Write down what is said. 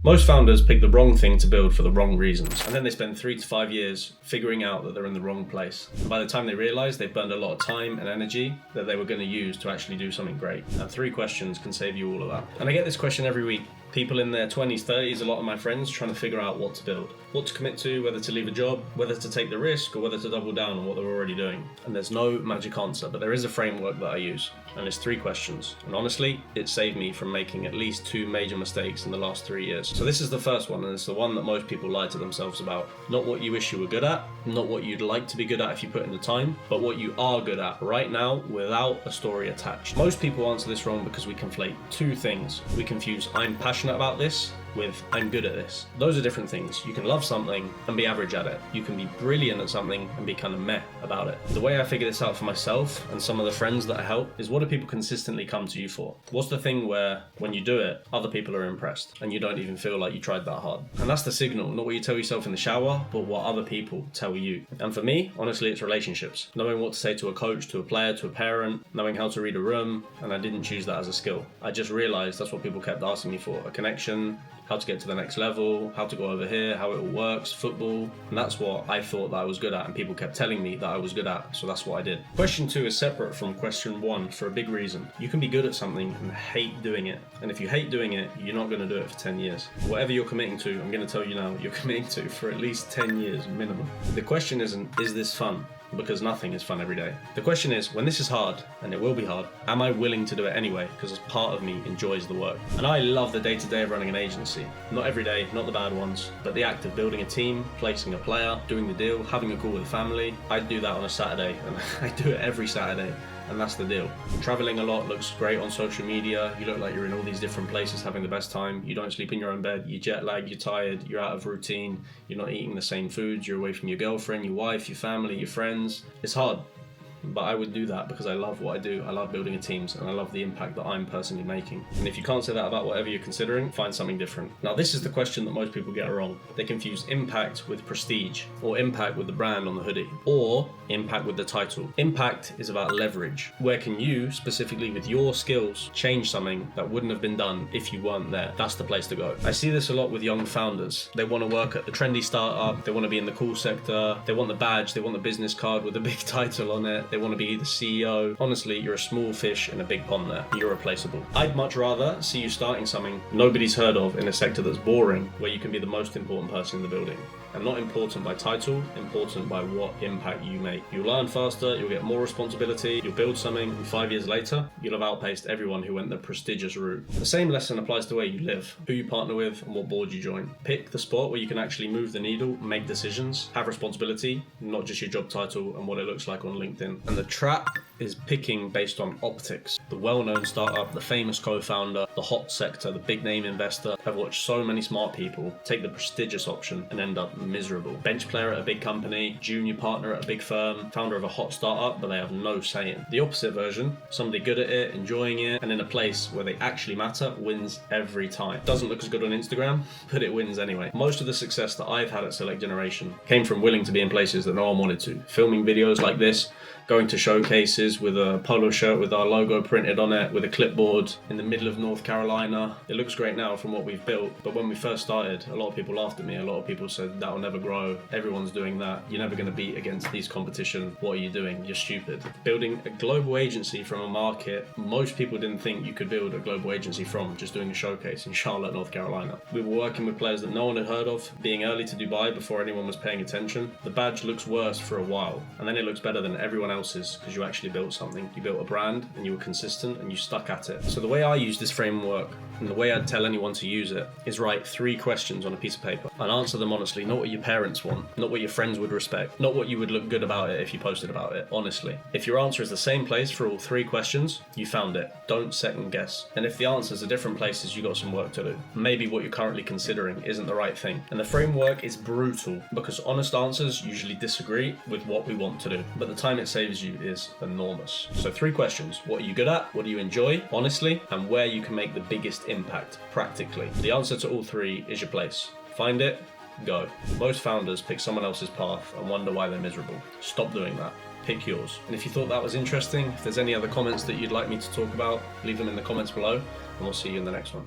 Most founders pick the wrong thing to build for the wrong reasons, and then they spend 3 to 5 years figuring out that they're in the wrong place. And by the time they realize, they've burned a lot of time and energy that they were going to use to actually do something great. And 3 questions can save you all of that. And I get this question every week. People in their 20s, 30s, a lot of my friends trying to figure out what to build, what to commit to, whether to leave a job, whether to take the risk, or whether to double down on what they're already doing. And there's no magic answer, but there is a framework that I use, and it's 3 questions. And honestly, it saved me from making at least 2 major mistakes in the last 3 years. So this is the first one, and it's the one that most people lie to themselves about. Not what you wish you were good at, not what you'd like to be good at if you put in the time, but what you are good at right now without a story attached. Most people answer this wrong because we conflate 2 things. We confuse I'm passionate about this with I'm good at this. Those are different things. You can love something and be average at it. You can be brilliant at something and be kind of meh about it. The way I figured this out for myself and some of the friends that I help is, what do people consistently come to you for? What's the thing where when you do it, other people are impressed and you don't even feel like you tried that hard? And that's the signal, not what you tell yourself in the shower, but what other people tell you. And for me, honestly, it's relationships. Knowing what to say to a coach, to a player, to a parent, knowing how to read a room, and I didn't choose that as a skill. I just realized that's what people kept asking me for, a connection, how to get to the next level, how to go over here, how it all works, football. And that's what I thought that I was good at, and people kept telling me that I was good at, so that's what I did. Question 2 is separate from question 1 for a big reason. You can be good at something and hate doing it. And if you hate doing it, you're not going to do it for 10 years. Whatever you're committing to, I'm going to tell you now, you're committing to for at least 10 years minimum. The question isn't, is this fun? Because nothing is fun every day. The question is, when this is hard, and it will be hard, am I willing to do it anyway? Because part of me enjoys the work. And I love the day-to-day of running an agency. Not every day, not the bad ones, but the act of building a team, placing a player, doing the deal, having a call with the family. I do that on a Saturday, and I do it every Saturday. And that's the deal. Traveling a lot looks great on social media. You look like you're in all these different places having the best time. You don't sleep in your own bed. You're jet lagged, you're tired, you're out of routine. You're not eating the same foods. You're away from your girlfriend, your wife, your family, your friends. It's hard. But I would do that because I love what I do. I love building teams and I love the impact that I'm personally making. And if you can't say that about whatever you're considering, find something different. Now, this is the question that most people get wrong. They confuse impact with prestige, or impact with the brand on the hoodie, or impact with the title. Impact is about leverage. Where can you, specifically with your skills, change something that wouldn't have been done if you weren't there? That's the place to go. I see this a lot with young founders. They want to work at the trendy startup. They want to be in the cool sector. They want the badge. They want the business card with a big title on it. They want to be the CEO. Honestly, you're a small fish in a big pond there. You're replaceable. I'd much rather see you starting something nobody's heard of in a sector that's boring, where you can be the most important person in the building. And not important by title, important by what impact you make. You'll learn faster, you'll get more responsibility, you'll build something, and 5 years later, you'll have outpaced everyone who went the prestigious route. The same lesson applies to where you live, who you partner with, and what board you join. Pick the spot where you can actually move the needle, make decisions, have responsibility, not just your job title and what it looks like on LinkedIn. And the trap is picking based on optics. The well-known startup, the famous co-founder, the hot sector, the big name investor. I've watched so many smart people take the prestigious option and end up miserable. Bench player at a big company, junior partner at a big firm, founder of a hot startup, but they have no say in. The opposite version, somebody good at it, enjoying it, and in a place where they actually matter, wins every time. Doesn't look as good on Instagram, but it wins anyway. Most of the success that I've had at Select Generation came from willing to be in places that no one wanted to. Filming videos like this, going to showcases with a polo shirt with our logo printed on it, with a clipboard in the middle of North Carolina. It looks great now from what we've built, but when we first started, a lot of people laughed at me. A lot of people said, that will never grow. Everyone's doing that. You're never going to beat against these competition. What are you doing? You're stupid. Building a global agency from a market most people didn't think you could build a global agency from, just doing a showcase in Charlotte, North Carolina. We were working with players that no one had heard of, being early to Dubai before anyone was paying attention. The badge looks worse for a while, and then it looks better than everyone else's because you actually built something. You built a brand and you were consistent and you stuck at it. So the way I use this framework, and the way I'd tell anyone to use it, is write 3 questions on a piece of paper and answer them honestly, not what your parents want, not what your friends would respect, not what you would look good about it if you posted about it, honestly. If your answer is the same place for all 3 questions, you found it. Don't second guess. And if the answers are different places, you got some work to do. Maybe what you're currently considering isn't the right thing. And the framework is brutal because honest answers usually disagree with what we want to do, but the time it saves you is enormous. So 3 questions. What are you good at? What do you enjoy, honestly? And where you can make the biggest impact, practically. The answer to all 3 is your place. Find it, go. Most founders pick someone else's path and wonder why they're miserable. Stop doing that. Pick yours. And if you thought that was interesting, if there's any other comments that you'd like me to talk about, leave them in the comments below, and we'll see you in the next one.